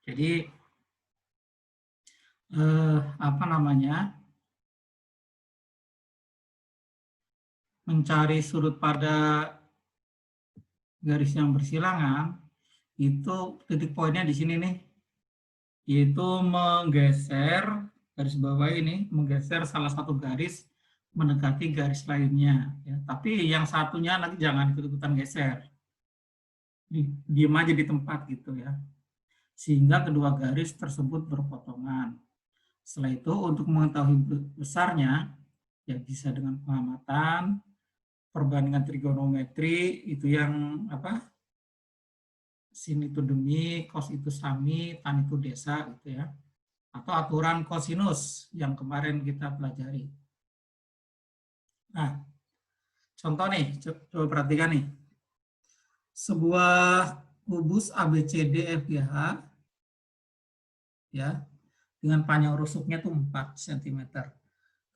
Jadi apa namanya, mencari sudut pada garis yang bersilangan itu titik poinnya di sini nih, yaitu menggeser garis bawah ini, menggeser salah satu garis mendekati garis lainnya. Ya. Tapi yang satunya nanti jangan ikut-ikutan geser, diam aja di tempat gitu ya, sehingga kedua garis tersebut berpotongan. Setelah itu untuk mengetahui besarnya, ya bisa dengan pengamatan, perbandingan trigonometri, itu yang apa, sin itu demi, cos itu sami, tan itu desa gitu ya. Atau aturan kosinus yang kemarin kita pelajari. Nah, contoh nih, coba perhatikan nih. Sebuah kubus ABCDFGH ya, dengan panjang rusuknya itu 4 cm.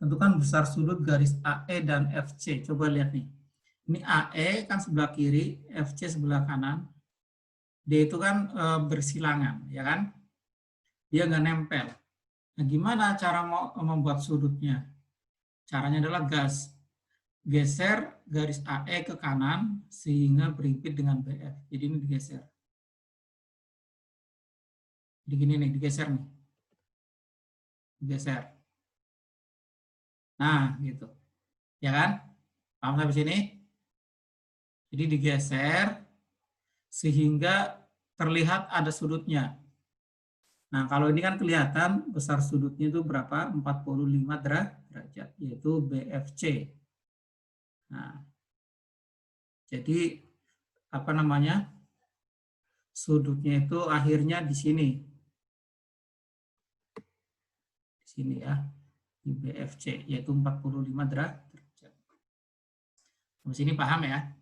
Tentukan besar sudut garis AE dan FC. Coba lihat nih. Ini AE kan sebelah kiri, FC sebelah kanan. D itu kan bersilangan, ya kan? Dia nggak nempel. Nah, gimana cara membuat sudutnya? Caranya adalah geser garis AE ke kanan sehingga berimpit dengan BF. Jadi ini digeser. Jadi gini nih, digeser nih. Digeser. Nah, gitu. Ya kan? Paham sampai sini? Jadi digeser sehingga terlihat ada sudutnya. Nah, kalau ini kan kelihatan besar sudutnya itu berapa? 45 derajat, yaitu BFC. Nah, jadi apa namanya? Sudutnya itu akhirnya di sini. Di sini ya, di BFC, yaitu 45 derajat. Sampai sini paham ya?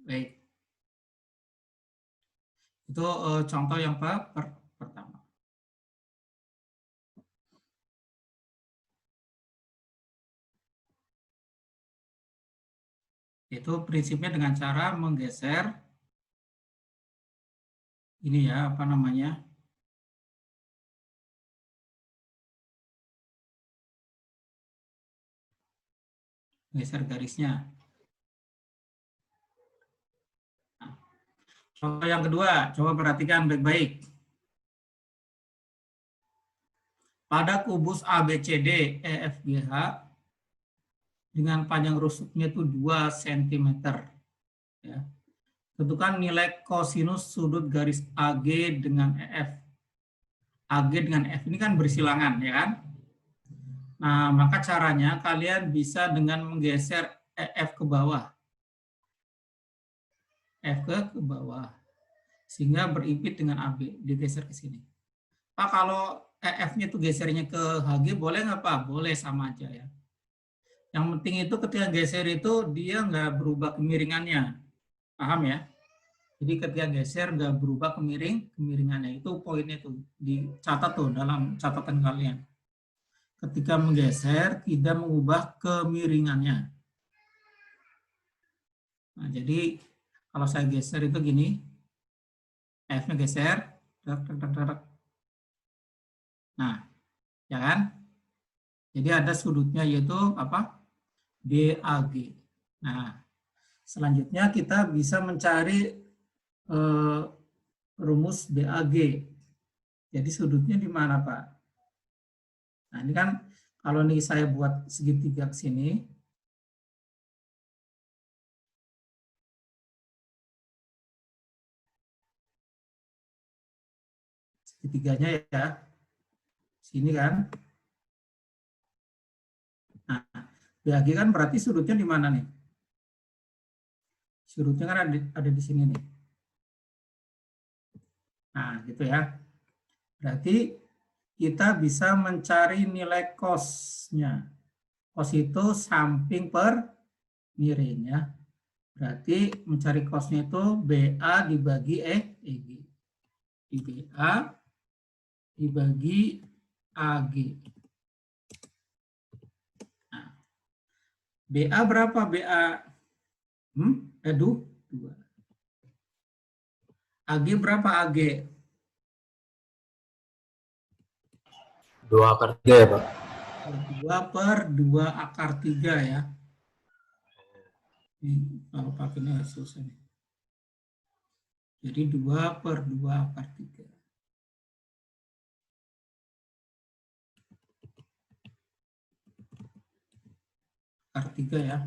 Baik. Itu contoh yang pertama. Itu prinsipnya dengan cara menggeser ini ya, apa namanya, geser garisnya. Nah, contoh yang kedua, coba perhatikan baik-baik. Pada kubus ABCD EFGH dengan panjang rusuknya itu 2 cm. Ya. Tentukan nilai kosinus sudut garis AG dengan EF. AG dengan F ini kan bersilangan, ya kan? Nah, maka caranya kalian bisa dengan menggeser EF ke bawah. F ke bawah. Sehingga berimpit dengan AB, digeser ke sini. Pak, kalau EF-nya itu gesernya ke HG, boleh nggak Pak? Boleh, sama aja ya. Yang penting itu ketika geser itu dia nggak berubah kemiringannya. Paham ya? Jadi ketika geser nggak berubah kemiringannya. Itu poinnya tuh. Dicatat tuh dalam catatan kalian. Ketika menggeser tidak mengubah kemiringannya. Nah, jadi kalau saya geser itu gini, F-nya geser, nah, ya kan? Jadi ada sudutnya yaitu apa? BAG. Nah, selanjutnya kita bisa mencari rumus BAG. Jadi sudutnya di mana, Pak? Nah, ini kan kalau nih saya buat segitiga ke sini, segitiganya ya, sini kan. Nah, BAG kan berarti sudutnya di mana nih? Sudutnya kan ada di sini nih. Nah, gitu ya. Berarti kita bisa mencari nilai cos-nya. Cos itu samping per miring ya. Berarti mencari cos-nya itu BA dibagi EG. Di BA dibagi AG. Nah, BA berapa BA? Aduh, 2. AG berapa AG? 2/3 ya, Pak? 2/2 ya. Ini kalau pakainya susah nih. Jadi 2/2/3. Akar 3 ya.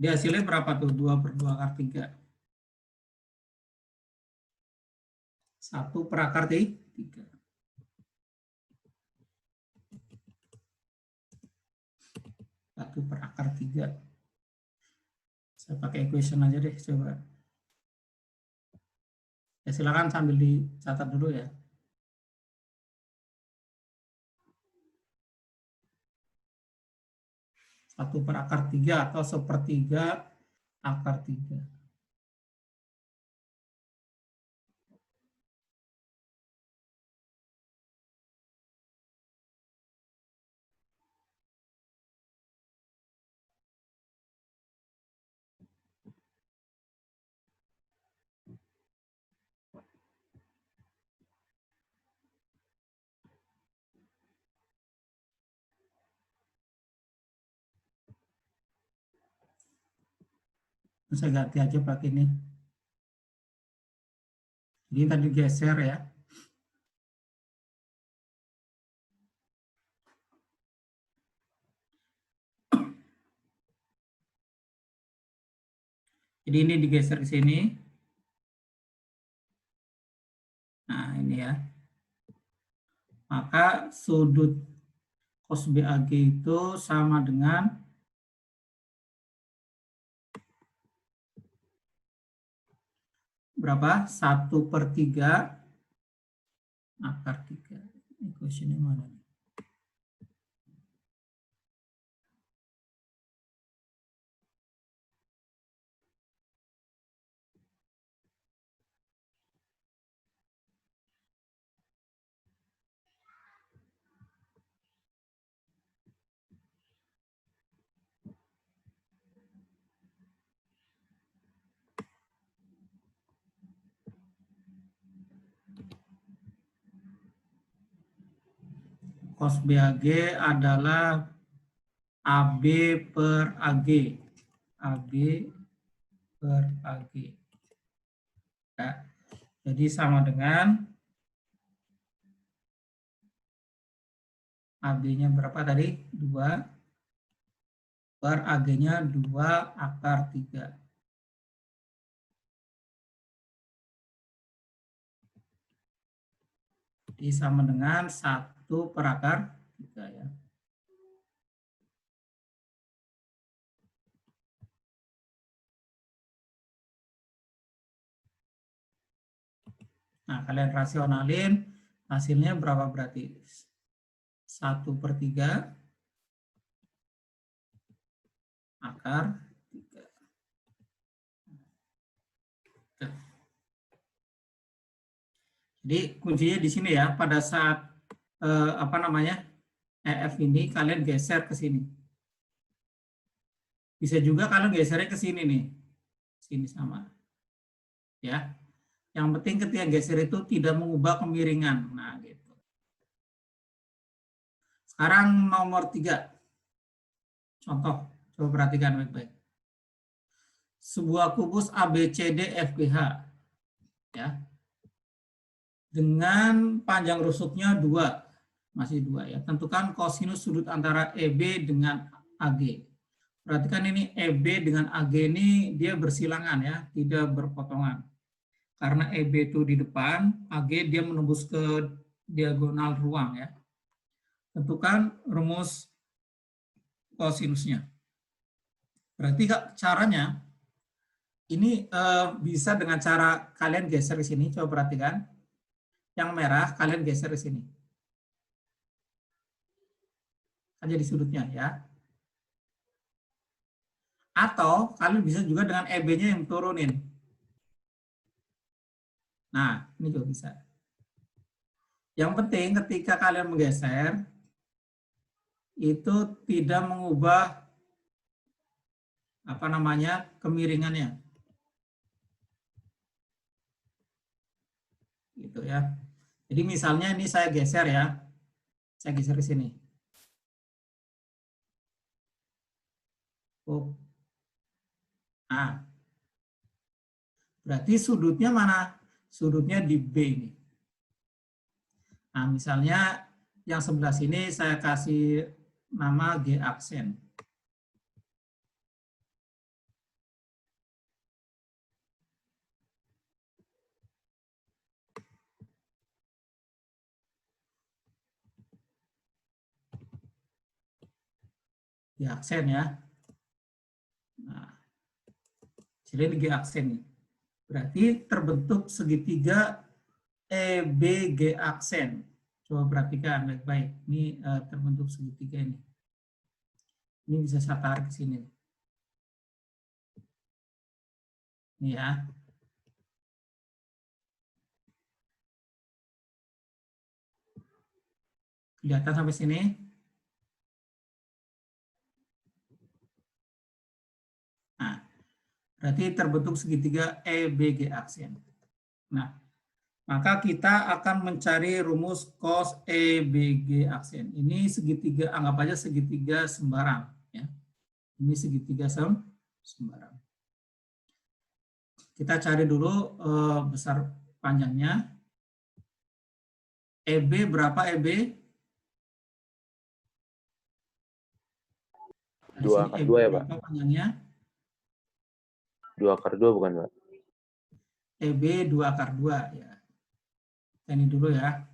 Di hasilnya berapa tuh? 2/2/3. 1/3. 1/3. Saya pakai equation aja deh, coba. Ya, silakan sambil dicatat dulu ya. Satu per akar 3 atau 1/3 akar 3. Saya ganti aja pakai ini. Ini tadi geser ya. Jadi ini digeser ke sini. Nah, ini ya. Maka sudut cos BAG itu sama dengan berapa? 1/3 akar 3. Equation-nya mana? Cos BAG adalah AB per AG. AB per AG. Ya. Jadi sama dengan AB-nya berapa tadi? 2 per AG-nya 2 akar 3. Jadi sama dengan 1 per akar 3 ya. Nah, kalian rasionalin, hasilnya berapa berarti? 1/3 akar 3. Jadi kuncinya di sini ya, pada saat apa namanya EF ini kalian geser ke sini. Bisa juga kalian gesernya ke sini nih, sini sama. Ya, yang penting ketika geser itu tidak mengubah kemiringan. Nah, gitu. Sekarang nomor 3. Contoh, coba perhatikan baik-baik. Sebuah kubus ABCDFGH ya. Dengan panjang rusuknya 2. Masih 2 ya. Tentukan kosinus sudut antara EB dengan AG. Perhatikan ini EB dengan AG ini dia bersilangan ya, tidak berpotongan. Karena EB itu di depan, AG dia menembus ke diagonal ruang ya. Tentukan rumus kosinusnya. Berarti caranya ini bisa dengan cara kalian geser ke sini. Coba perhatikan. Yang merah kalian geser ke sini. Aja di sudutnya ya. Atau kalian bisa juga dengan EB-nya yang turunin. Nah, ini juga bisa. Yang penting ketika kalian menggeser, itu tidak mengubah apa namanya kemiringannya. Gitu ya. Jadi misalnya ini saya geser ya. Saya geser ke sini. Oh. Nah, berarti sudutnya mana? Sudutnya di B ini. Nah, misalnya yang sebelah sini saya kasih nama G aksen. G aksen ya. Nah, jadi ini G aksen nih. Berarti terbentuk segitiga EBG aksen. Coba perhatikan baik-baik. Ini terbentuk segitiga ini. Ini bisa saya tarik ke sini. Ini ya. Kelihatan sampai sini? Nah, berarti terbentuk segitiga EBG aksen. Nah, maka kita akan mencari rumus cos EBG aksen. Ini segitiga, anggap aja segitiga sembarang. Ya. Ini segitiga sembarang. Kita cari dulu besar panjangnya. EB berapa EB? 2/2 ya, Pak? Berapa panjangnya? 2/2 bukan, Pak? EB 2/2 ya. Ini dulu ya.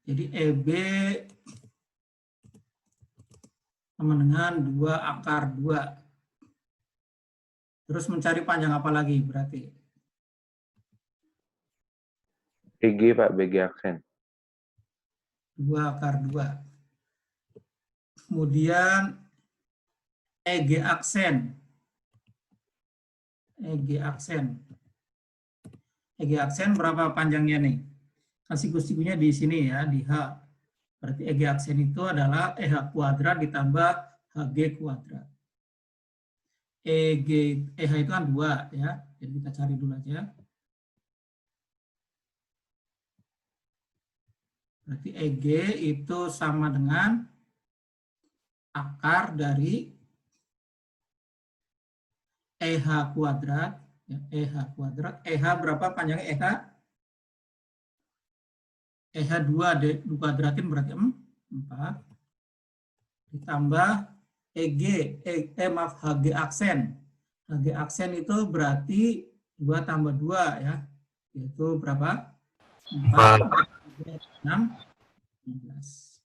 Jadi EB sama dengan 2/2. Terus mencari panjang apa lagi berarti? BG, Pak, BG aksen. 2/2. Kemudian EG aksen. EG aksen. EG aksen berapa panjangnya nih? Kan siku-sikunya di sini ya, di H. Berarti EG aksen itu adalah EH kuadrat ditambah HG kuadrat. EH itu kan 2 ya. Jadi kita cari dulu aja. Berarti EG itu sama dengan akar dari EH kuadrat. Ya, EH kuadrat. EH berapa panjangnya EH? EH 2 kuadratin berarti 4. Ditambah EG, maaf, HG aksen. HG aksen itu berarti 2 tambah 2 ya. Yaitu berapa? 4, 6, 16.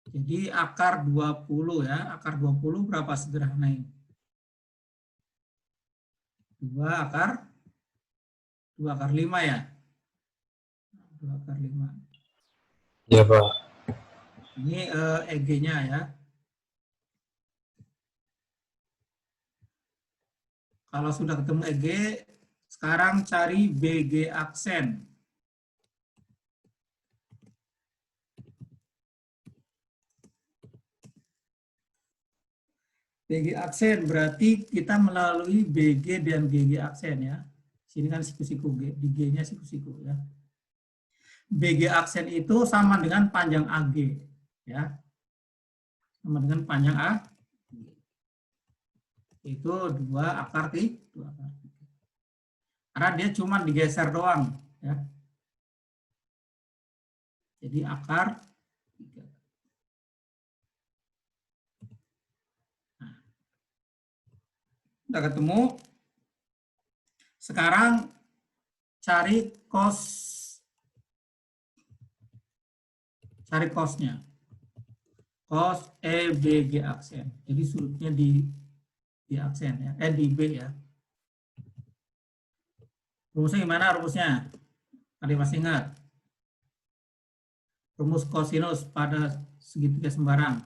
Jadi akar 20 ya. Akar 20 berapa sederhana ini? 2 akar 5 ya. 2/5. Ya, Pak. Ini EG-nya ya. Kalau sudah ketemu EG, sekarang cari BG aksen. BG aksen berarti kita melalui BG dan GG aksen ya. Sini kan siku-siku, di G-nya siku-siku ya. BG aksen itu sama dengan panjang AG ya. Sama dengan panjang A. Itu 2/3. Karena dia cuma digeser doang ya. Jadi akar 3. Nah, udah ketemu. Sekarang cari cosnya. Cos EBG aksen. Jadi sudutnya di aksen ya, di B ya. Rumusnya gimana rumusnya? Kalian masih ingat? Rumus kosinus pada segitiga sembarang.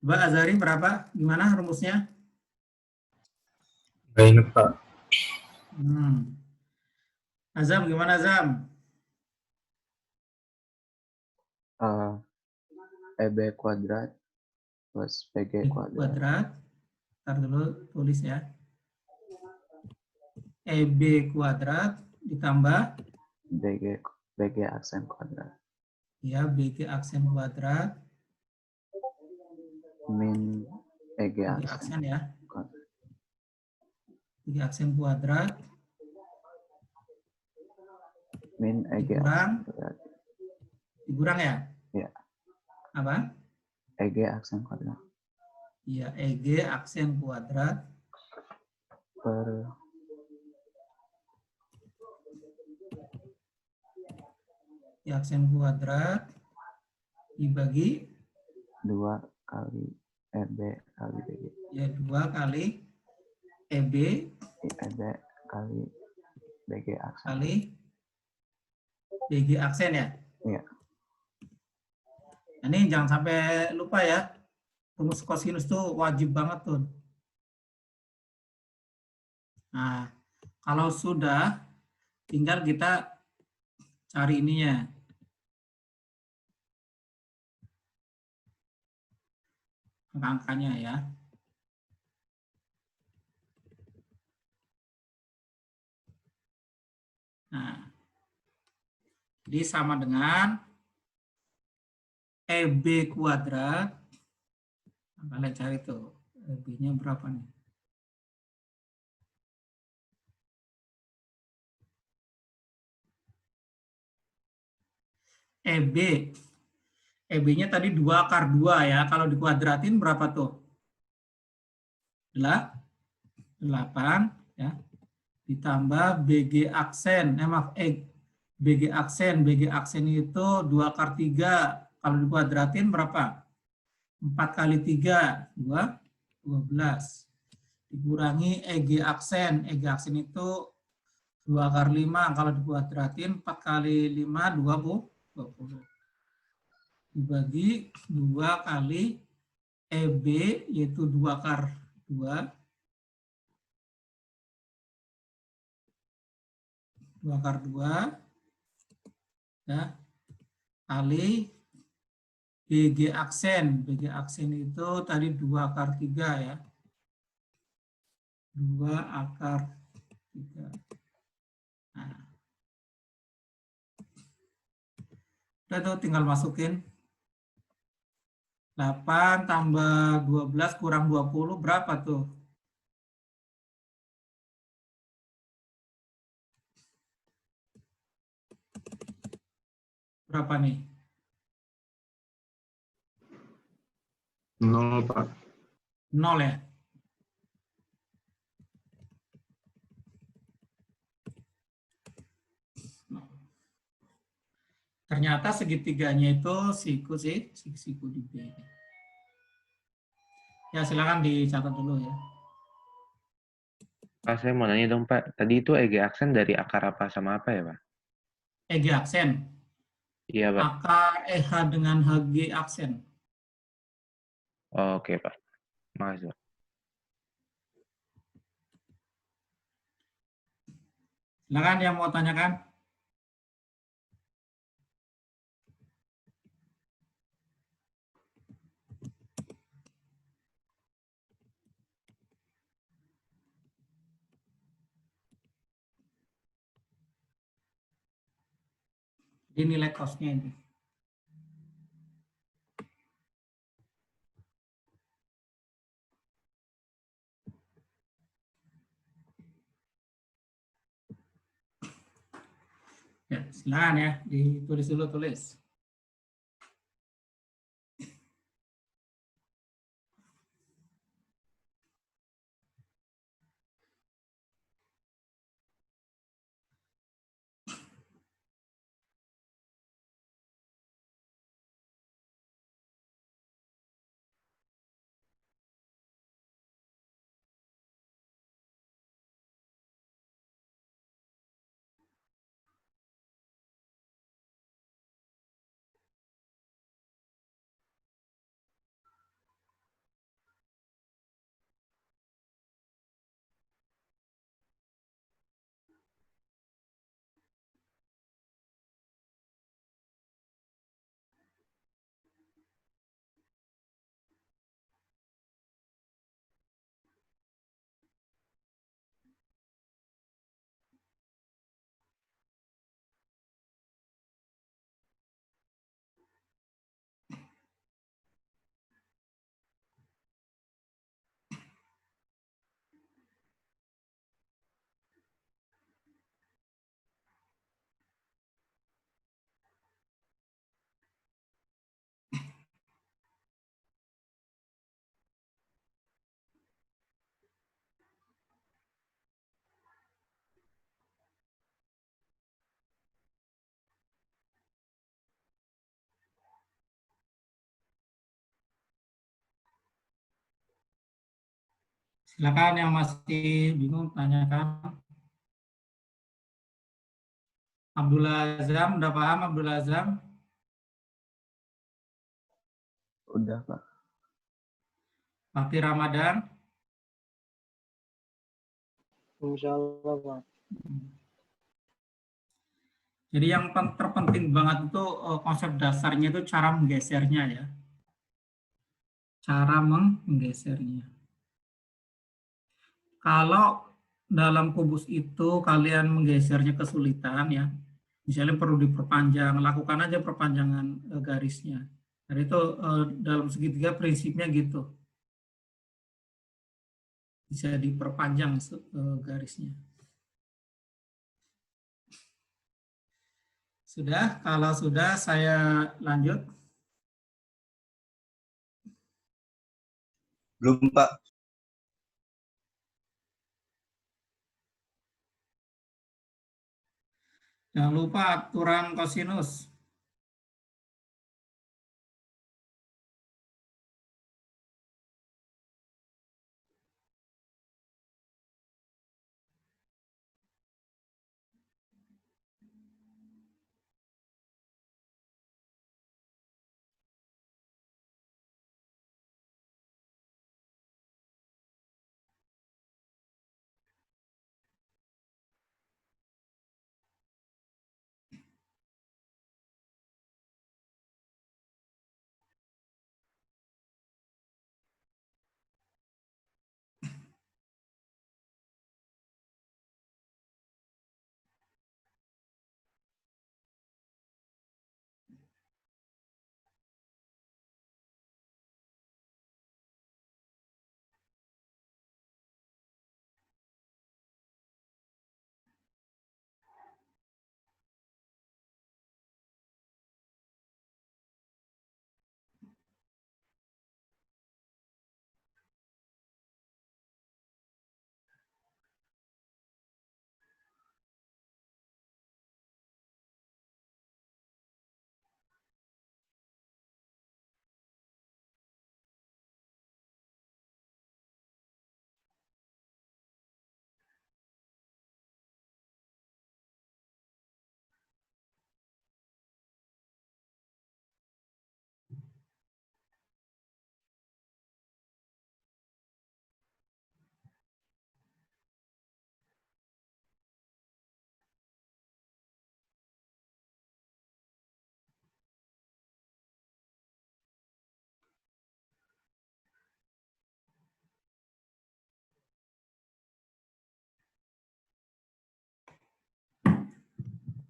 Coba Azari berapa? Gimana rumusnya? Nggak ingat, Pak. Azam gimana Azam? eh, EB kuadrat plus PG B kuadrat. kuadrat. Ntar dulu tulis ya. EB kuadrat ditambah BG aksen kuadrat. ya BG aksen kuadrat. Min EG BG aksen aksen ya. kuadrat. BG aksen kuadrat Min EG dikurang. aksen kuadrat. Dikurang ya? Ya, Apa? EG aksen kuadrat. Ya, EG aksen kuadrat Per aksen kuadrat dibagi 2 kali EB kali BG. ya 2 kali EB EB kali BG aksen. kali BG aksen ya. Iya. Nah, ini jangan sampai lupa ya. Rumus kosinus tuh wajib banget tuh. Nah, kalau sudah tinggal kita cari ininya. Angka-angkanya ya. Nah, jadi sama dengan EB kuadrat. Kalian cari tuh, EB-nya berapa nih? EB. EB-nya tadi 2 akar 2 ya. Kalau dikuadratin berapa tuh? 8 ya. Ditambah BG aksen. Maaf, BG aksen. BG aksen itu 2 akar 3. Kalau dikuadratin berapa? 4 kali 3, 12. Dikurangi EG aksen. EG aksen itu 2 akar 5. Kalau dikuadratin 4 kali 5, 20. Dibagi 2 kali EB, yaitu 2 akar 2. 2 akar 2. Ya, kali BG aksen. BG aksen itu tadi 2 akar 3 ya. 2 akar 3. Nah. Udah tuh tinggal masukin. 8 tambah 12 kurang 20 berapa tuh? Berapa nih? 0, Pak. 0 ya? Ternyata segitiganya itu siku sih, siku di B. Ya, silakan dicatat dulu ya. Pak, saya mau nanya dong, Pak. Tadi itu EG aksen dari akar apa sama apa ya, Pak? EG aksen. Iya, Pak. Akar EH dengan HG aksen. Oke, Pak. Makasih, Pak. Silakan yang mau tanyakan. Di nilai kosnya ini. Ya, silakan ya, ditulis dulu, tulis. Silakan yang masih bingung tanyakan. Abdullah Azam, udah paham Abdullah Azam? Udah, Pak. Papi Ramadan? Insya Allah, Pak. Jadi yang terpenting banget itu konsep dasarnya itu cara menggesernya ya. Cara menggesernya. Kalau dalam kubus itu kalian menggesernya kesulitan ya, misalnya perlu diperpanjang, lakukan aja perpanjangan garisnya. Dan itu dalam segitiga prinsipnya gitu. Bisa diperpanjang garisnya. Sudah, kalau sudah saya lanjut. Belum, Pak. Jangan lupa aturan kosinus.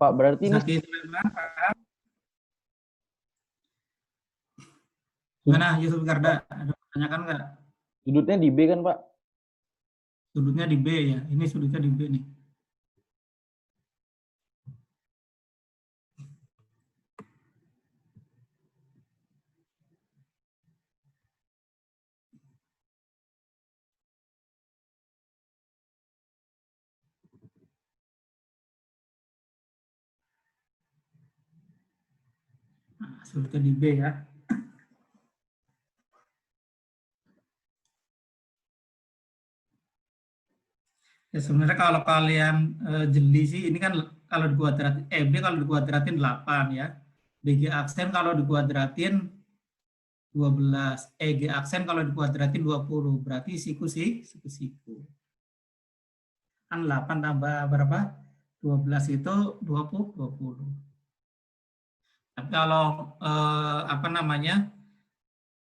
Pak, berarti ini Zaki Sulaiman, Pak. Mana Yusuf Garda? Ada pertanyaan nggak? sudutnya di B kan, Pak? Sudutnya di B ya. Ini sudutnya di B nih. Nah, sudutnya di B ya. Ya sebenarnya kalau kalian jeli sih ini kan kalau dikuadratin B kalau dikuadratin 8 ya. BG aksen kalau dikuadratin 12, EG aksen kalau dikuadratin 20. Berarti siku sih, siku. Kan 8 tambah berapa? 12 itu 20. Tapi kalau apa namanya?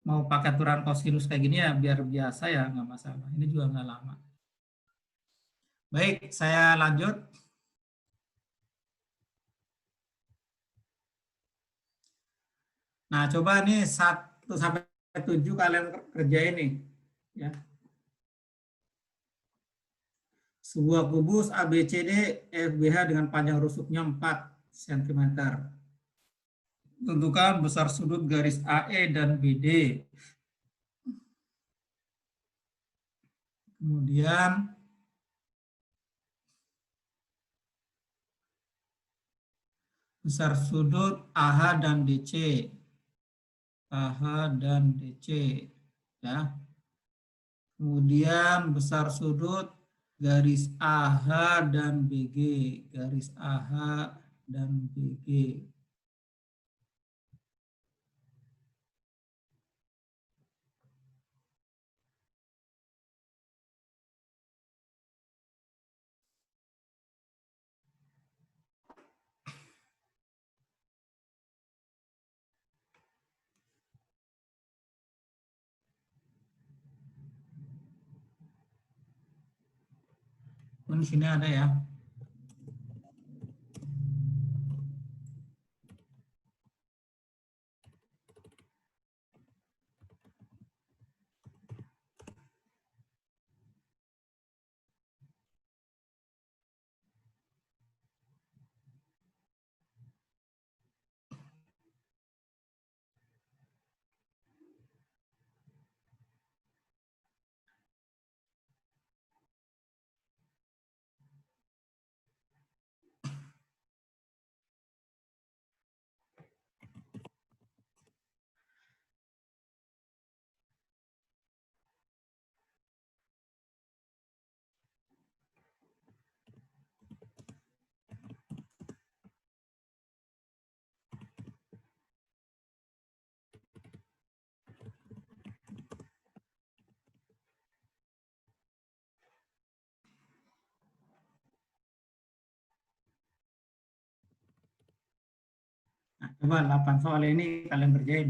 Mau pakai aturan kosinus kayak gini ya biar biasa ya nggak masalah. Ini juga nggak lama. Baik, saya lanjut. Nah, coba nih 1 sampai 7 kalian kerjain nih. Ya. Sebuah kubus ABCD FBH dengan panjang rusuknya 4 cm. Tentukan besar sudut garis AE dan BD. Kemudian besar sudut AH dan DC. AH dan DC. Ya. Kemudian besar sudut garis AH dan BG, garis AH dan BG. Di sini ada ya. Nah, coba 8 soal ini kalian kerjain.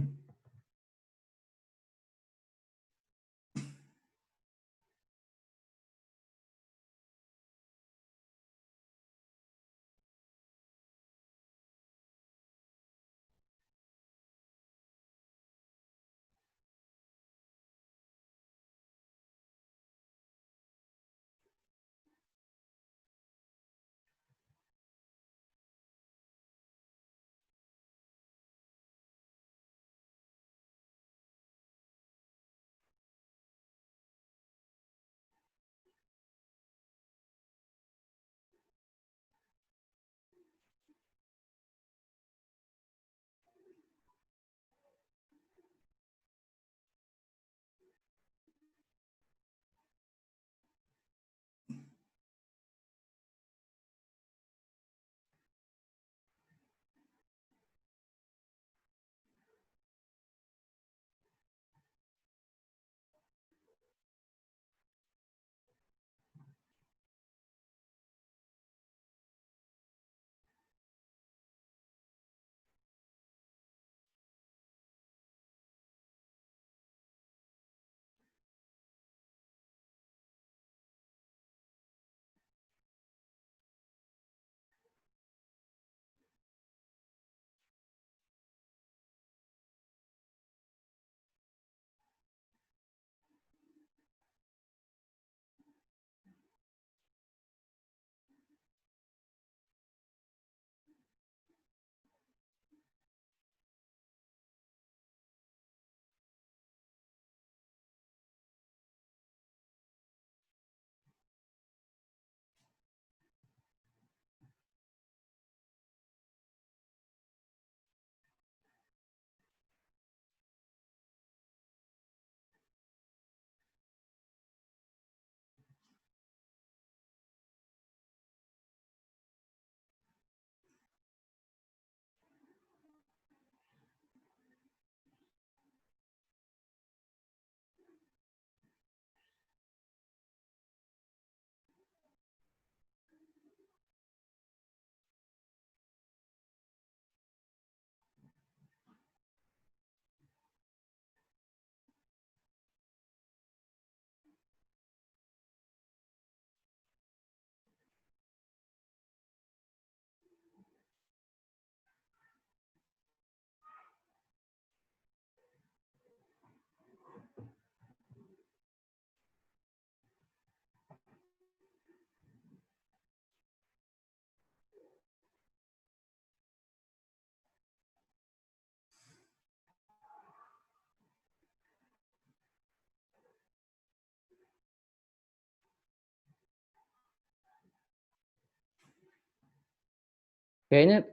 Kayaknya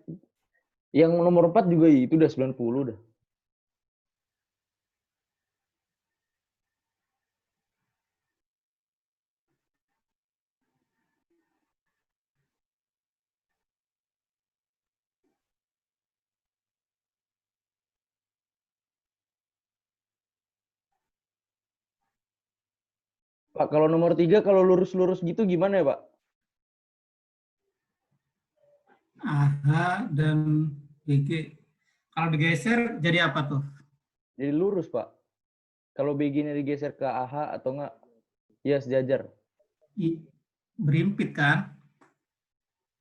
yang nomor 4 juga itu udah 90 dah. Pak, kalau nomor 3 kalau lurus-lurus gitu gimana ya, Pak? AH dan BG. Kalau digeser jadi apa tuh? Jadi lurus, Pak. Kalau BG-nya digeser ke AH atau enggak? Iya, sejajar. Berimpit kan?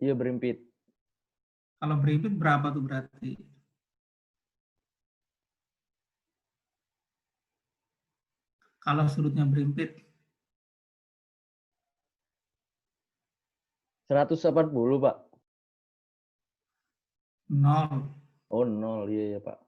Iya, berimpit. Kalau berimpit berapa tuh berarti? Kalau sudutnya berimpit 180, Pak. 0. Oh, 0. Iya, ya, Pak.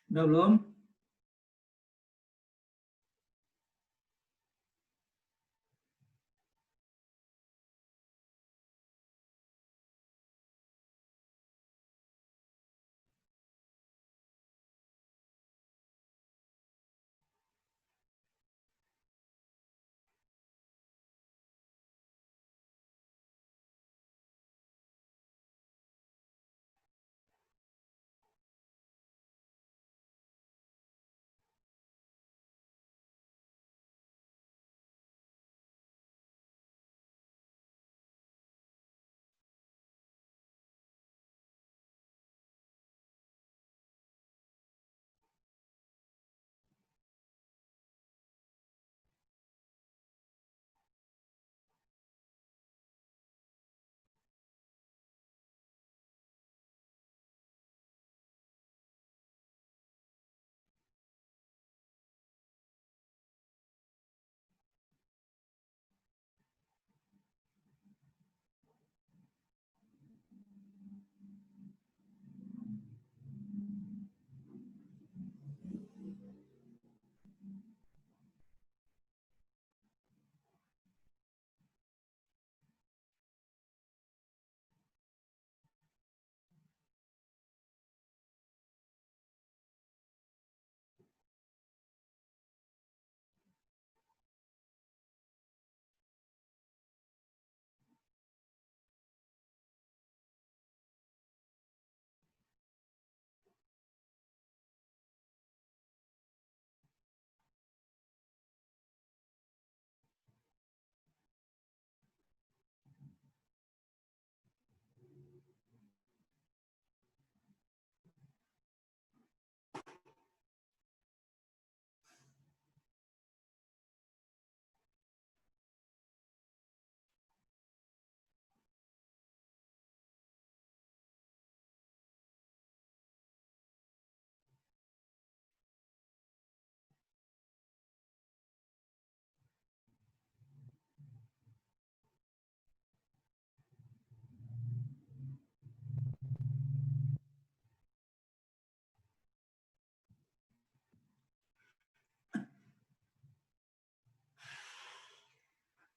Udah belum?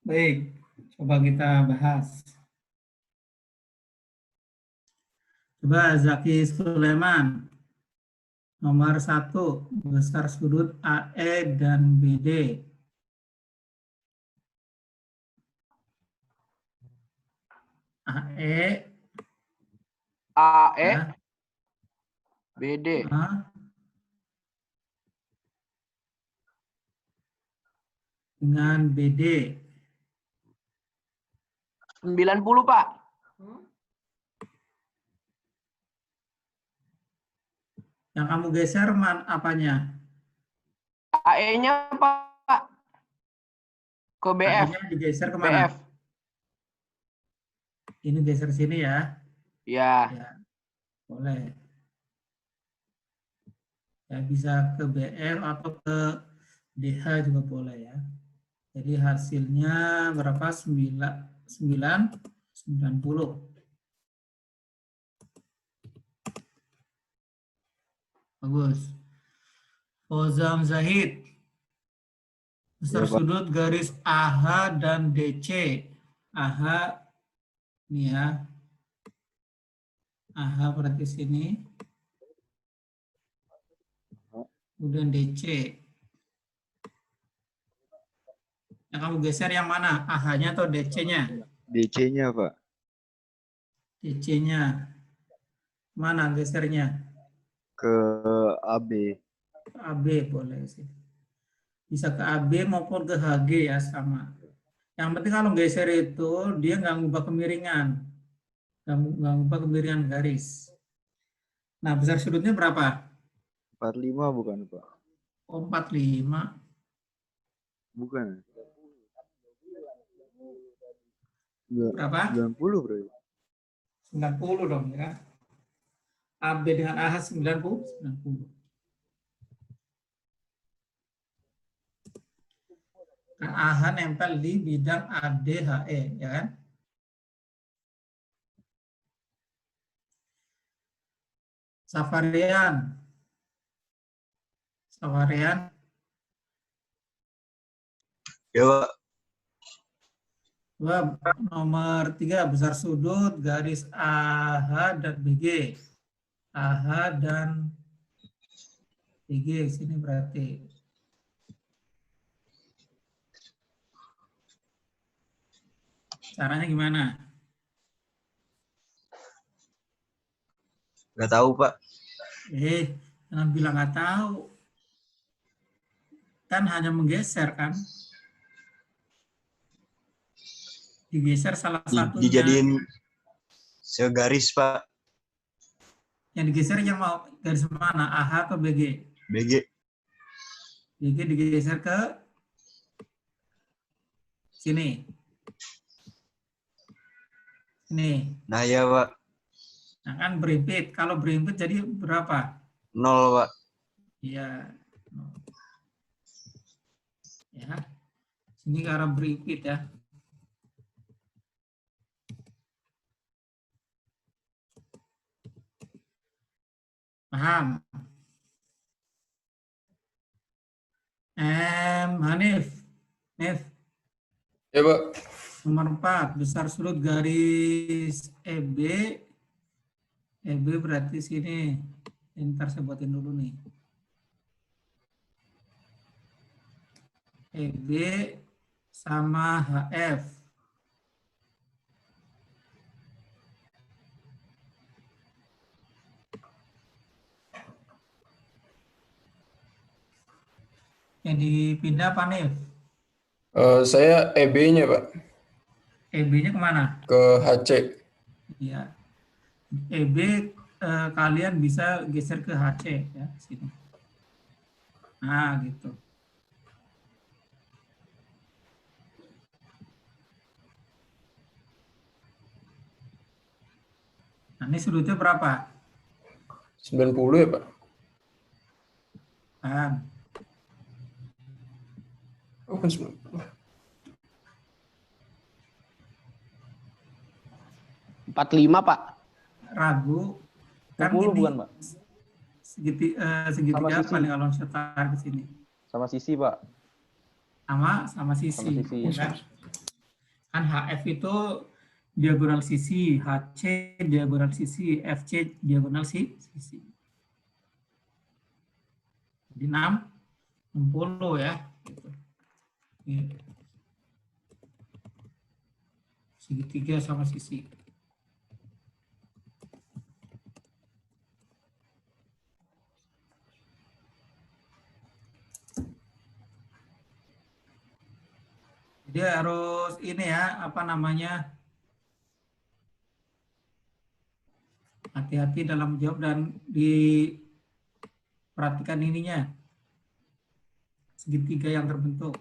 Baik, coba kita bahas. Coba Zaki Sulaiman, nomor 1, besar sudut AE dan BD. AE, AE, ya, BD. Dengan BD. 90, Pak. Yang kamu geser apanya? AE-nya, Pak. Ke BF. AE-nya digeser kemana? BF. Ini geser sini ya. Ya. Ya, boleh. Ya, bisa ke BF atau ke DH juga boleh ya. Jadi hasilnya berapa? 90. Bagus. Ozam Zahid. Besar Iya, Pak. sudut garis AH dan DC. AH ini ya. AH berarti sini. Kemudian DC. Yang kamu geser yang mana? AH-nya atau DC-nya? DC-nya, Pak. DC-nya. Mana gesernya? Ke AB. AB boleh sih. Bisa ke AB maupun ke HG ya sama. Yang penting kalau geser itu dia nggak ngubah kemiringan. Nggak ngubah kemiringan garis. Nah, besar sudutnya berapa? 45 bukan, Pak? Oh, 45. Bukan. Berapa? 90 berarti. 90 dong ya. AB dengan AH 90. Kan AH nempel di bidang ADHE, ya kan? Safarian. Sawarian. Ya, Pak. Dua, nomor 3, besar sudut garis AH dan BG. AH dan BG sini berarti. Caranya gimana? Nggak tahu, Pak. Jangan bilang nggak tahu. Kan hanya menggeser kan? Digeser salah satunya. Dijadiin segaris, Pak. Yang digeser yang mau garis mana? AH ke BG? BG. BG digeser ke sini. Sini. Nah, ya, Pak. Nah kan berimpit. Kalau berimpit jadi berapa? 0, Pak. Iya. Ya. Sini karena berimpit ya. Paham? Hanif. Ya, Pak. Nomor 4, besar sudut garis EB. EB berarti sini. Ntar saya buatin dulu nih. EB sama HF. Yang dipindah apa nih? Saya EB-nya, Pak, EB-nya kemana? ke HC. Ya. EB kalian bisa geser ke HC ya, sini. Nah, gitu. Nah, ini sudutnya berapa? 90 ya, Pak? Kan. Oh, kan 90. 45, Pak. Ragu. Kan 60 ini bukan, Pak? segitiga Sama apa sisi. nih kalau saya tarik ke sini? Sama sisi, Pak. Sama sisi. Sama sisi. Kan? Kan HF itu diagonal sisi, HC diagonal sisi, FC diagonal sisi. Jadi 60 ya. Gitu. Ini. Segitiga sama sisi. Jadi harus ini ya, apa namanya, hati-hati dalam menjawab dan diperhatikan ininya, segitiga yang terbentuk.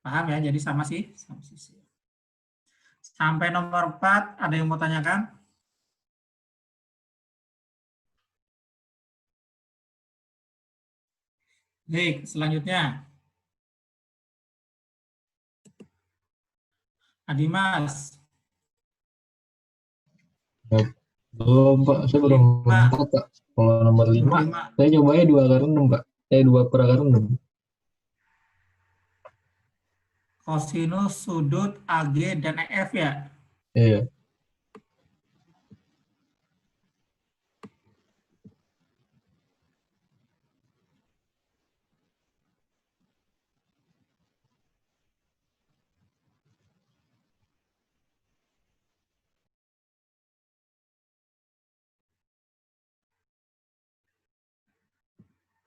Paham ya? Jadi sama sisi. Sampai nomor 4, ada yang mau tanyakan? Baik, selanjutnya. Adimas. Belum, Pak. Saya belum tahu, Pak. Kalau nomor 5, saya cobanya 2/6, Pak. 2/6. Kosinus sudut AG dan EF ya? Iya.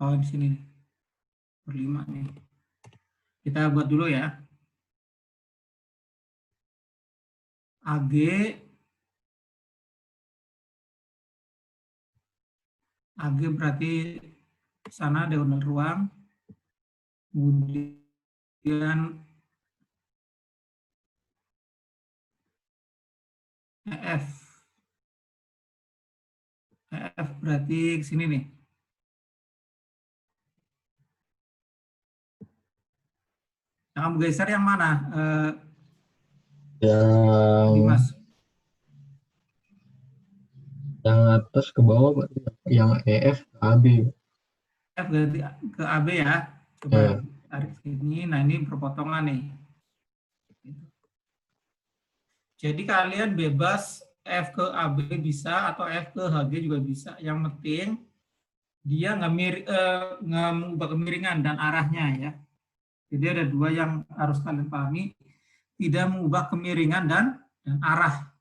Oh, di sini. Per 5 nih. Kita buat dulu ya. AG berarti sana diagonal ruang. Kemudian EF berarti ke sini nih. Yang kamu geser yang mana? Yang Dimas. yang atas ke bawah Pak. Yang EF AB. F ke AB ya. Coba Ya. tarik sini. Nah, ini berpotongan nih. Jadi kalian bebas F ke AB bisa atau F ke HG juga bisa. Yang penting dia nggak mengubah kemiringan dan arahnya ya. Jadi ada dua yang harus kalian pahami, tidak mengubah kemiringan dan arah.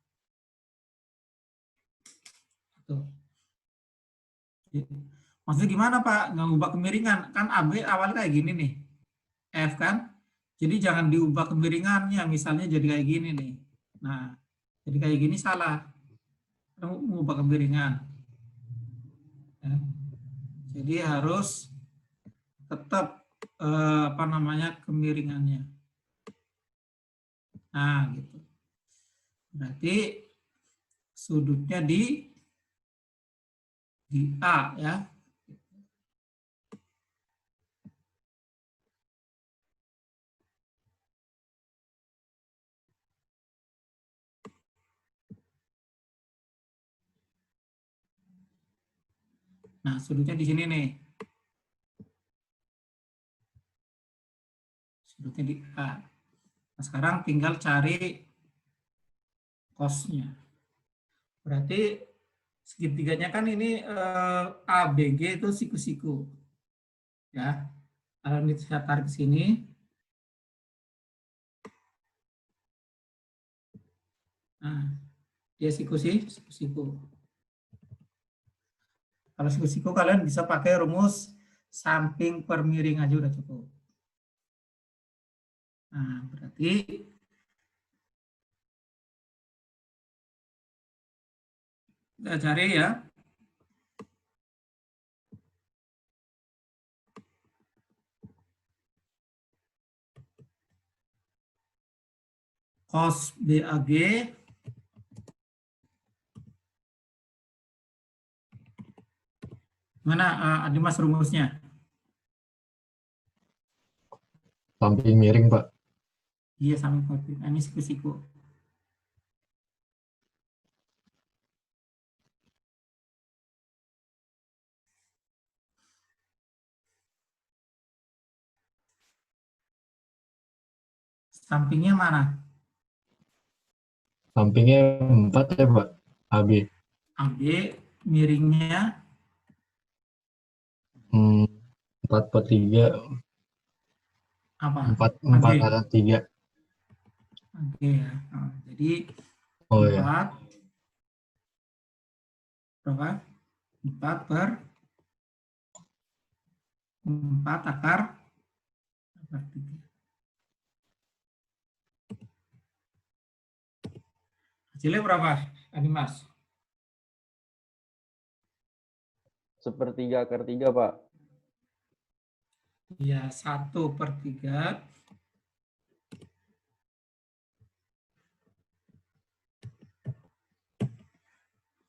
Tuh. Maksudnya gimana Pak? Nggak mengubah kemiringan? Kan AB awalnya kayak gini nih, F kan? Jadi jangan diubah kemiringannya, misalnya jadi kayak gini nih. Nah, jadi kayak gini salah. Mengubah kemiringan. Ya. Jadi harus tetap kemiringannya. Nah, gitu. Berarti sudutnya di A ya. Nah, sudutnya di sini nih. Sudutnya di A. Nah, sekarang tinggal cari cosnya. Berarti segitiganya kan ini ABG itu siku-siku. Ya. Kalau ini saya tarik ke sini. Nah, dia siku-siku. Kalau siku-siku kalian bisa pakai rumus samping per miring aja udah cukup. Nah, berarti kita cari ya. Cos BAG mana Dimas rumusnya? Samping miring Pak. Iya, samping miring. Ini siku-siku. Sampingnya mana? Sampingnya 4 ya Pak. AB. AB, miringnya 4 per 3. apa? 4 AB. kali 3. Oke ya. Nah, jadi Oh 4 ya. berapa? 4 per 4 akar 3. Hasilnya berapa, Dimas? 1/3 Pak. Ya, 1/3.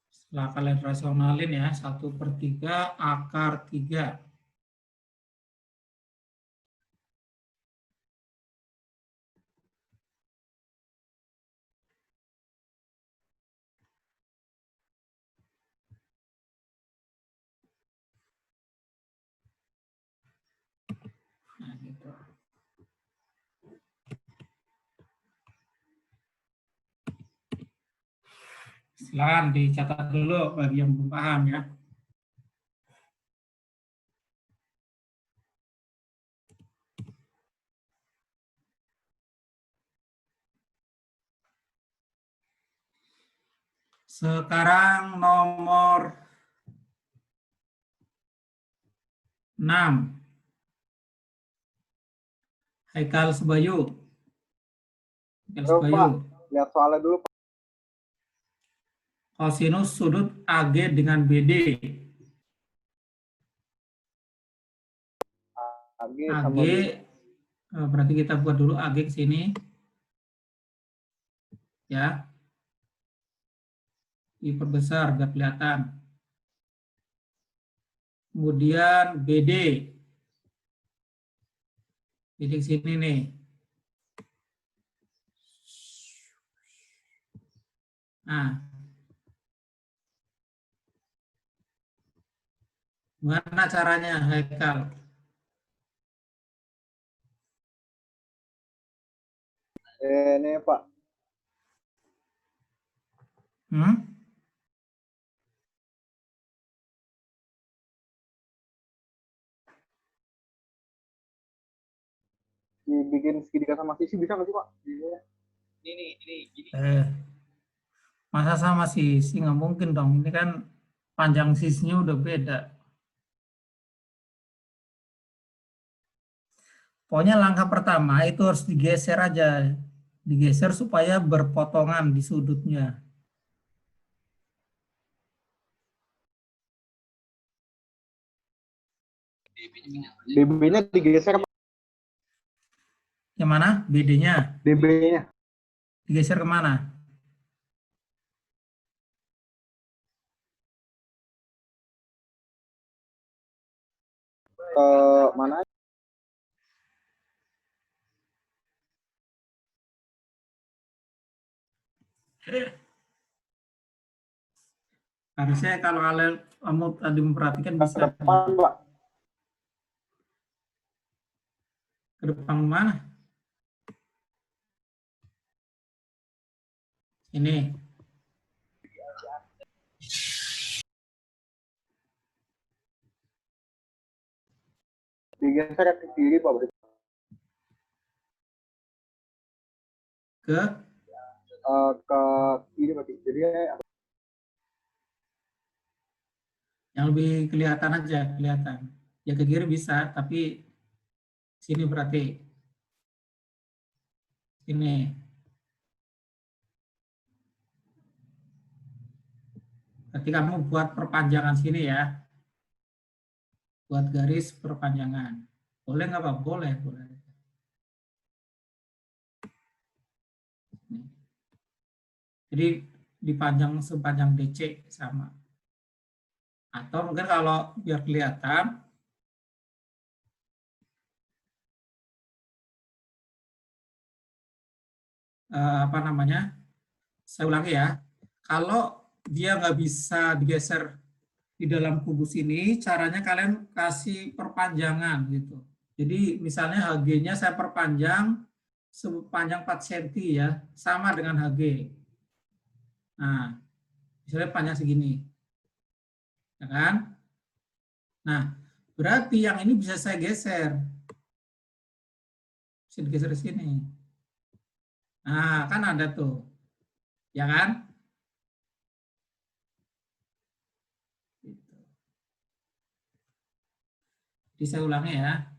Setelah kalian rasionalin ya, 1/3 akar 3. Nah, gitu. Silakan dicatat dulu bagi yang belum paham ya. Sekarang nomor 6. Haikal Sebayu. Lihat soalnya dulu Pak. Kosinus sudut AG dengan BD. AG AG, sama BD. berarti kita buat dulu AG ke sini. Ya. Diperbesar biar kelihatan. Kemudian BD. BD ke sini nih. Nah, gimana caranya, Haikal? Ini Pak, dibikin segitiga sama sisi bisa nggak sih Pak? Masa sama sisi nggak mungkin dong. Ini kan panjang sisinya udah beda. Pokoknya langkah pertama itu harus digeser aja. Digeser supaya berpotongan di sudutnya. DB-nya digeser Pak. Yang mana? BD-nya? DB-nya. Digeser kemana? Ke mana? Harusnya kalau kamu tadi memperhatikan Ke bisa depan Pak. ke depan mana? Ini. Digeser ke kiri Pak. Ke kiri Pak. Jadi yang lebih kelihatan aja, kelihatan. Ya ke kiri bisa, tapi sini berarti. Ini. Berarti kamu buat perpanjangan sini ya. Buat garis perpanjangan. Boleh nggak Pak? Boleh, boleh. Jadi dipanjang sepanjang DC sama. Atau mungkin kalau biar kelihatan, apa namanya? Saya ulangi ya. Kalau dia nggak bisa digeser di dalam kubus ini, caranya kalian kasih perpanjangan gitu. Jadi misalnya HG-nya saya perpanjang sepanjang 4 cm ya, sama dengan HG. Nah, misalnya panjang segini. Ya kan? Nah, berarti yang ini bisa saya geser. Bisa digeser ke sini. Nah, kan ada tuh. Ya kan? Jadi saya ulangi ya.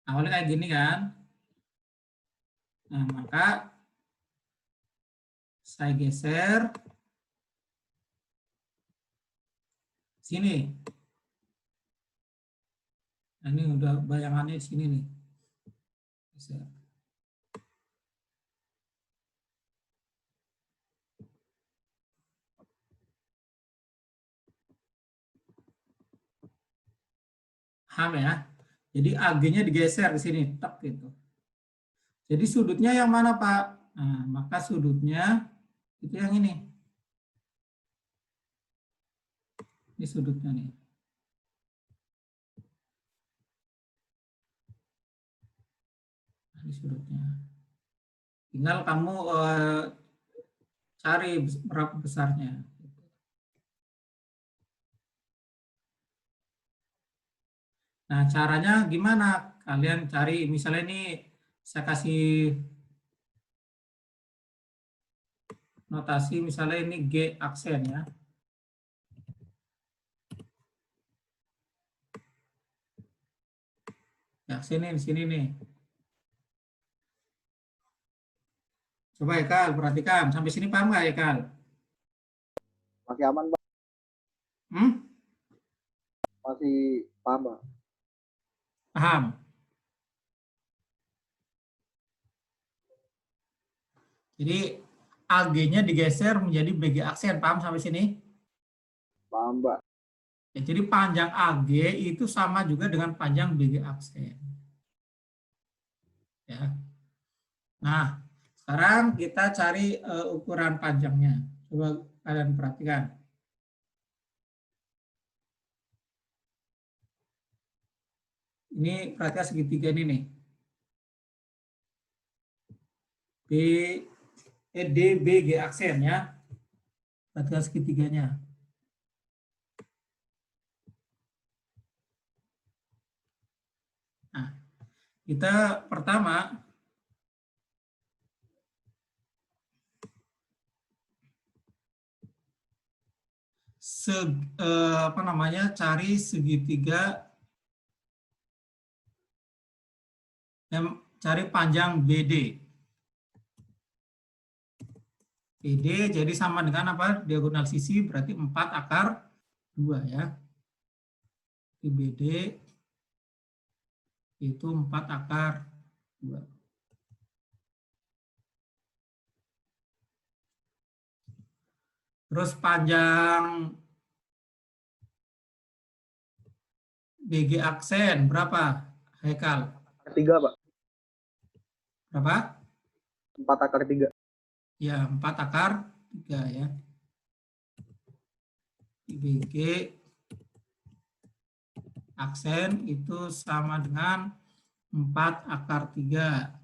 Awalnya kayak gini kan. Nah, maka saya geser sini. Nah, ini udah bayangannya di sini nih. Geser. Paham ya? Jadi AG-nya digeser ke sini, tek gitu. Jadi sudutnya yang mana, Pak? Nah, maka sudutnya itu yang ini. Ini sudutnya nih. Nah, ini sudutnya. Tinggal kamu cari berapa besarnya. Nah, caranya gimana? Kalian cari, misalnya ini saya kasih notasi, misalnya ini G aksen ya. Ya, sini, di sini nih. Coba Ekal, perhatikan. Sampai sini paham nggak Ekal? masih aman Pak. Masih paham Pak. Paham. Jadi AG-nya digeser menjadi BG aksen. Paham sampai sini? Paham Pak. Ya, jadi panjang AG itu sama juga dengan panjang BG aksen. Ya. Nah, sekarang kita cari ukuran panjangnya. Coba kalian perhatikan. Ini perhatikan segitiga ini nih. D, B, G aksen ya. Perhatikan segitiganya. Nah, kita pertama cari segitiga, cari panjang BD. BD jadi sama dengan apa? Diagonal sisi berarti 4 akar 2 ya. Di BD itu 4 akar 2. Terus panjang BG aksen berapa, Haikal? 3, Pak. Berapa? 4 akar 3. Ya, 4 akar 3 ya. Di BG aksen itu sama dengan 4 akar 3.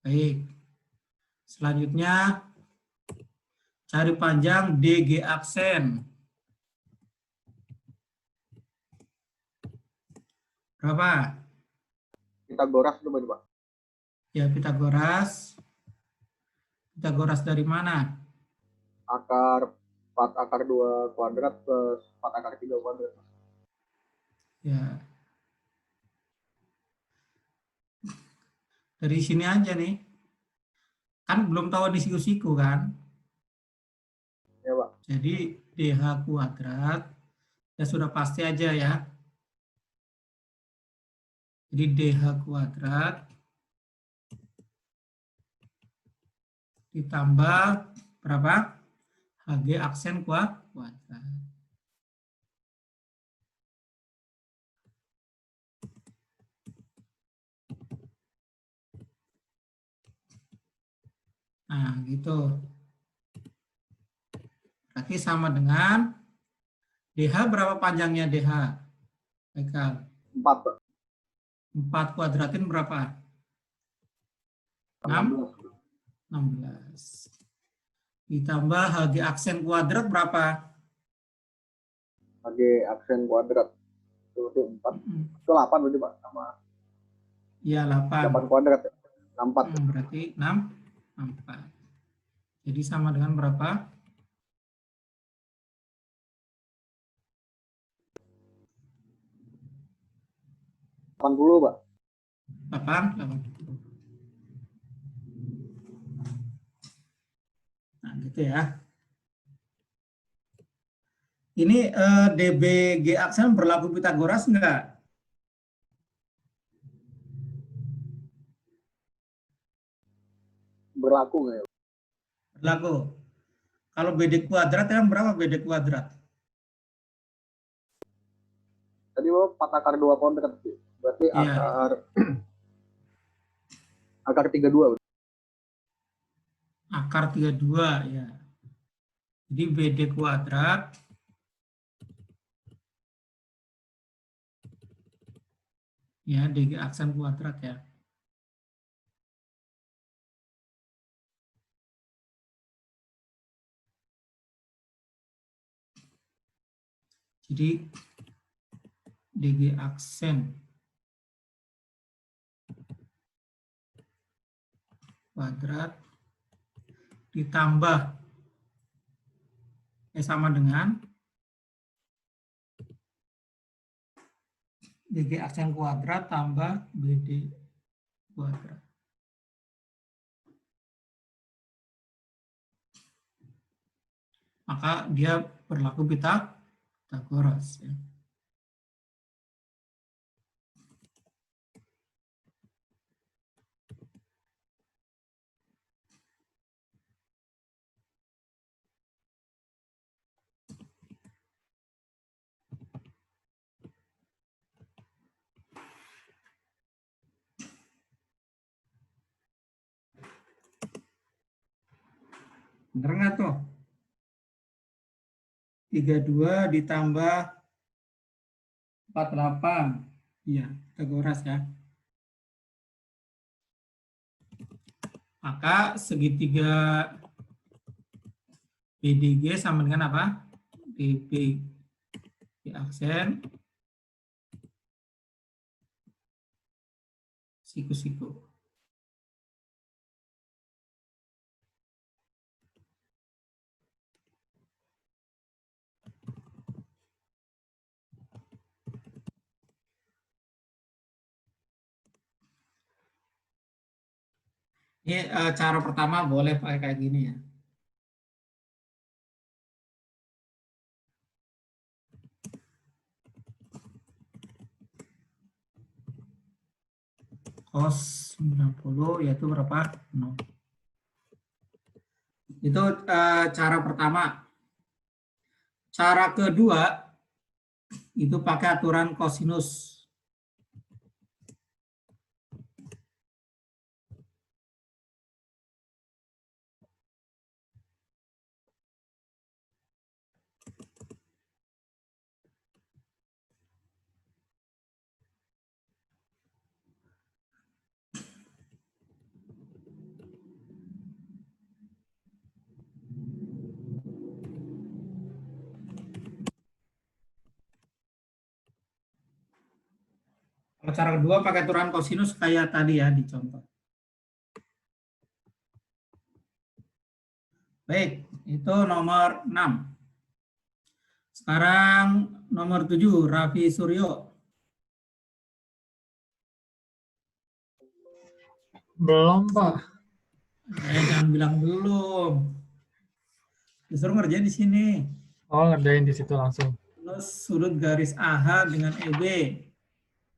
Baik. Selanjutnya, cari panjang DG aksen. Berapa? Pitagoras itu Pak. Ya, Pitagoras. Pitagoras dari mana? Akar 4 akar 2 kuadrat plus 4 akar 3 kuadrat. Ya. Dari sini aja nih. Kan belum tahu nih siku-siku kan? Ya, Pak. Jadi DH kuadrat, ya sudah pasti aja ya. Jadi DH kuadrat ditambah berapa? HG aksen kuadrat. Nah, gitu. Berarti sama dengan DH berapa panjangnya DH? Haikal. 4, Pak. 4 kuadratin berapa? 16. 16. Ditambah HG aksen kuadrat berapa? HG aksen kuadrat. Itu 4. Itu 8 berarti, Pak. Sama Iya, 8. 8 kuadrat ya. 64. Berarti 4. Jadi sama dengan berapa? 80, Pak. 80. Nah, gitu ya. Ini DBG aksen berlaku Pitagoras enggak? Berlaku nggak ya? Berlaku. Kalau BD kuadrat yang berapa BD kuadrat? Tadi Bapak 4 akar 2 kuadrat. Berarti Iya. akar 32. Akar 32 ya. Jadi BD kuadrat ya DG aksen kuadrat ya. Jadi DG aksen kuadrat ditambah sama dengan DG aksen kuadrat tambah BD kuadrat. Maka dia berlaku Pitagoras ya. Bener nggak tuh? 32 ditambah 48. Iya, Pitagoras ya. Maka segitiga BDG sama dengan apa? DB di aksen siku-siku. Ini cara pertama boleh pakai kayak gini ya. Cos 90 yaitu berapa? 0. Itu cara pertama. Cara kedua itu pakai aturan kosinus. Kalau cara kedua pakai aturan kosinus kayak tadi ya di contoh. Baik, itu nomor 6. Sekarang nomor 7, Raffi Suryo. Belum, Pak. Jangan bilang belum. Disuruh ngerjain di sini. Oh, ngerjain di situ langsung. Terus sudut garis AH dengan EB.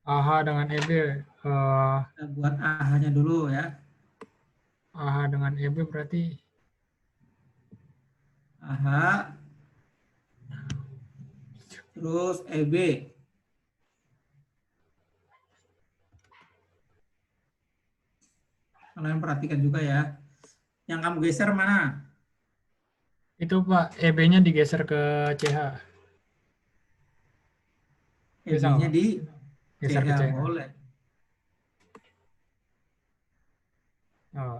AH dengan EB. Kita buat AH-nya dulu ya. AH dengan EB berarti AH. Terus EB. Kalian perhatikan juga ya. Yang kamu geser mana? itu, Pak. EB-nya digeser ke CH. Bisa EB-nya nggak? di Geser ke CH CH. boleh. Oh,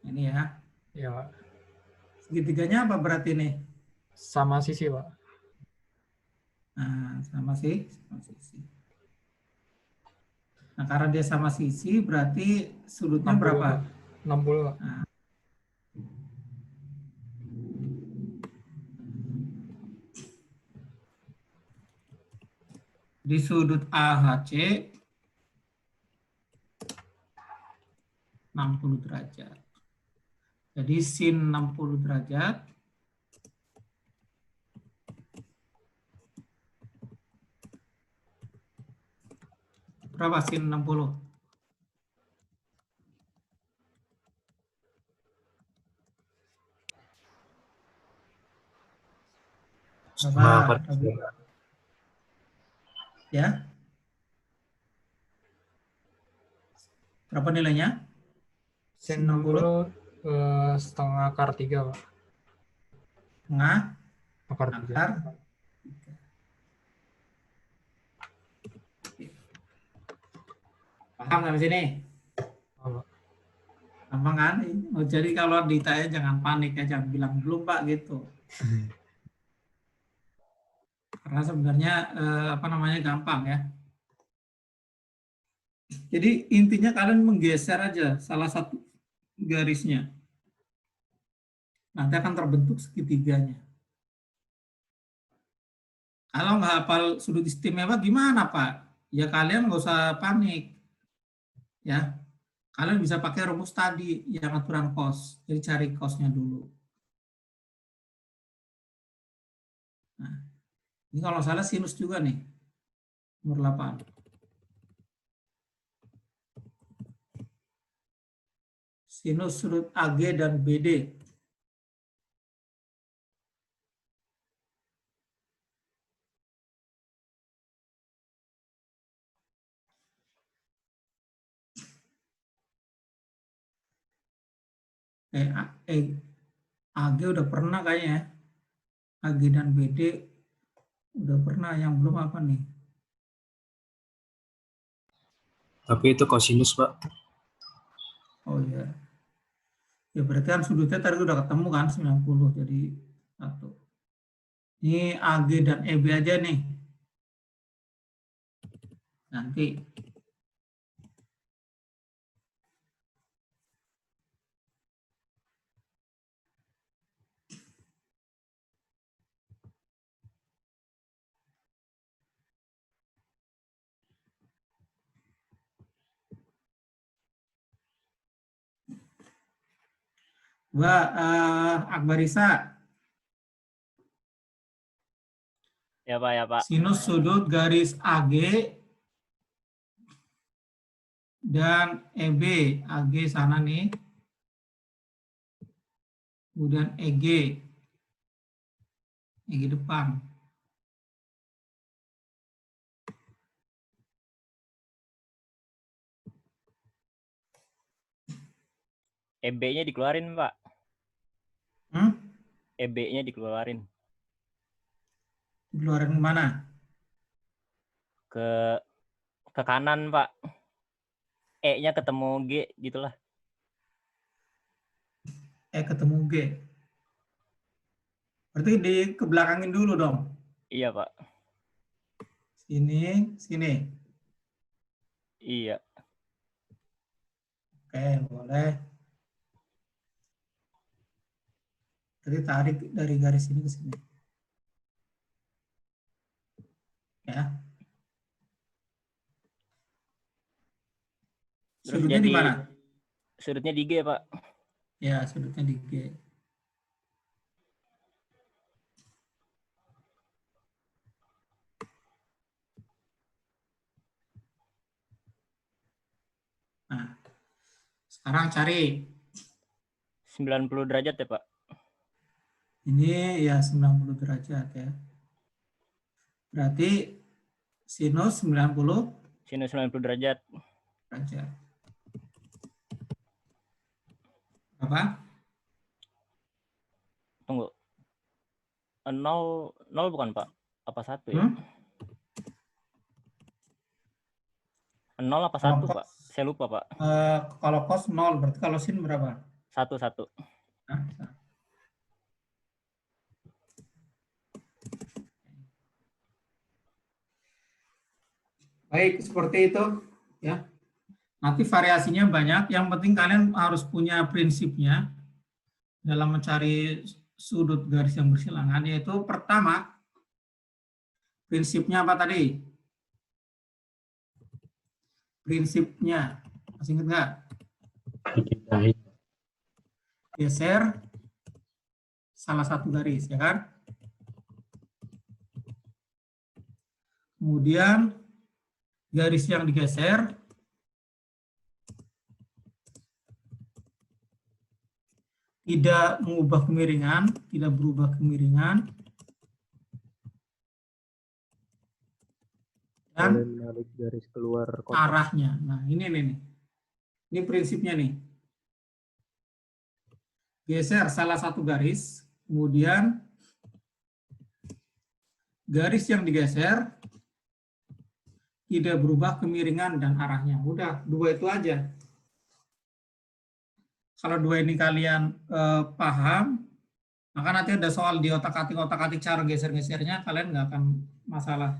Ini ya. ya, Pak. Segitiganya apa berarti nih? Sama sisi, Pak. Nah, sama sisi. Nah, karena dia sama sisi, berarti sudutnya 60, berapa? Pak. 60, Pak. Nah, di sudut AHC 60 derajat. Jadi sin 60 derajat berapa sin 60? Berapa? Ya. Berapa nilainya? Sin 60 setengah akar 3, Pak. Tengah Akar 3. akar. Paham sampai sini? Oh, Pak. Gampang kan? Oh, jadi kalau ditanya jangan panik ya, jangan bilang belum Pak gitu. Karena sebenarnya gampang ya. Jadi intinya kalian menggeser aja salah satu garisnya. Nanti akan terbentuk segitiganya. Kalau nggak hafal sudut istimewa gimana Pak? Ya kalian nggak usah panik. Ya, kalian bisa pakai rumus tadi yang aturan cos. Jadi cari cosnya dulu. Nah, ini kalau salah sinus juga nih. Nomor 8. Sinus sudut AG dan BD. AG udah pernah kayaknya ya. AG dan BD udah pernah, yang belum apa nih? Tapi itu kosinus, Pak. Oh iya. Ya berarti kan sudutnya tadi udah ketemu kan 90, jadi 1. Ini AG dan EB aja nih. Nanti Mbak Akbarisa, Ya Pak, ya Pak. sinus sudut garis AG dan EB. AG sana nih. Kemudian EG. EG depan. EB-nya dikeluarin, Pak. EB-nya dikeluarin. Dikeluarin kemana? Ke kanan, Pak. E-nya ketemu G, gitulah. E ketemu G. Berarti dikebelakangin dulu dong. Iya, Pak. Sini, sini. Iya. Oke, boleh. Jadi tarik dari garis ini ke sini. Ya. Terus Sudutnya di mana? Sudutnya di G, Pak. Ya, sudutnya di G. Nah, sekarang cari 90 derajat ya, Pak? ini ya 90 derajat ya. Berarti sinus 90 Sinus 90 derajat. derajat. Apa? Tunggu. 0 bukan, Pak? Apa 1 ya? 0 apa 1, Pak? Saya lupa, Pak. Kalau cos 0, berarti kalau sin berapa? 1. Nah, baik, seperti itu ya. Nanti variasinya banyak, yang penting kalian harus punya prinsipnya dalam mencari sudut garis yang bersilangan, yaitu pertama, prinsipnya apa tadi? Prinsipnya, masih ingat nggak? Geser salah satu garis, ya kan? Kemudian garis yang digeser tidak mengubah kemiringan, tidak berubah kemiringan, dan menarik garis keluar kotak. arahnya. Nah, ini nih. Ini prinsipnya nih. Geser salah satu garis, kemudian garis yang digeser tidak berubah kemiringan dan arahnya. Udah, 2 itu aja. Kalau 2 ini kalian paham, maka nanti ada soal di otak-atik cara geser-gesernya, kalian nggak akan masalah.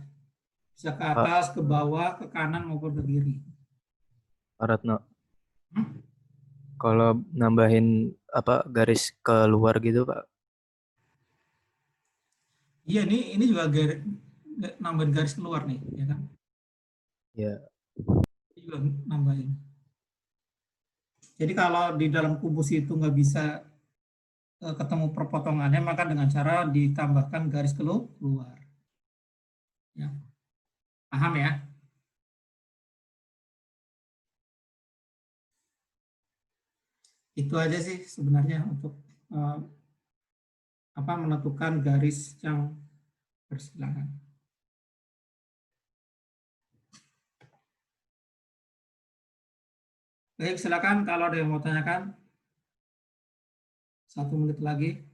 Bisa ke atas, ke bawah, ke kanan maupun ke kiri. Pak Ratno. Kalau nambahin garis keluar gitu, Pak? Iya, ini juga nambahin garis keluar nih, ya kan? Ya. Ini juga nambahin. Jadi kalau di dalam kubus itu nggak bisa ketemu perpotongannya, maka dengan cara ditambahkan garis keluar. Ya. Paham ya? Itu aja sih sebenarnya untuk menentukan garis yang bersilangan. Baik, silakan kalau ada yang mau tanyakan. 1 menit lagi.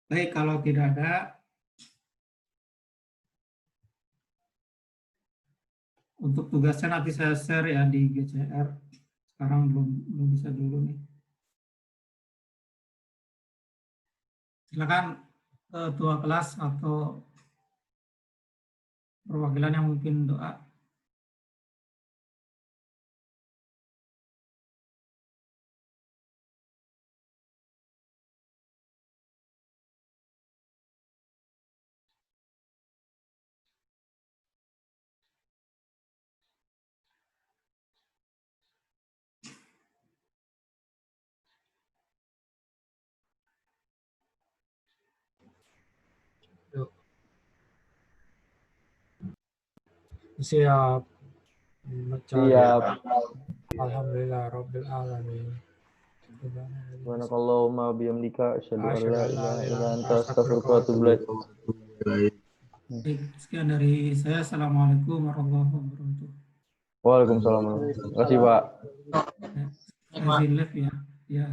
Baik, kalau tidak ada, untuk tugasnya nanti saya share ya di GCR. Sekarang belum bisa dulu nih. Silakan ketua kelas atau perwakilan yang mungkin doa. Yuk. Siap. Siap. Alhamdulillah Rabbil Alamin. Subhanakallahumma bihamdika asyhadu an la ilaha illa anta astaghfiruka wa atubu ilaik. Baik, sekian dari saya. Assalamualaikum warahmatullahi wabarakatuh. Waalaikumsalam. Terima kasih, Pak. Saya izin live ya. Ya.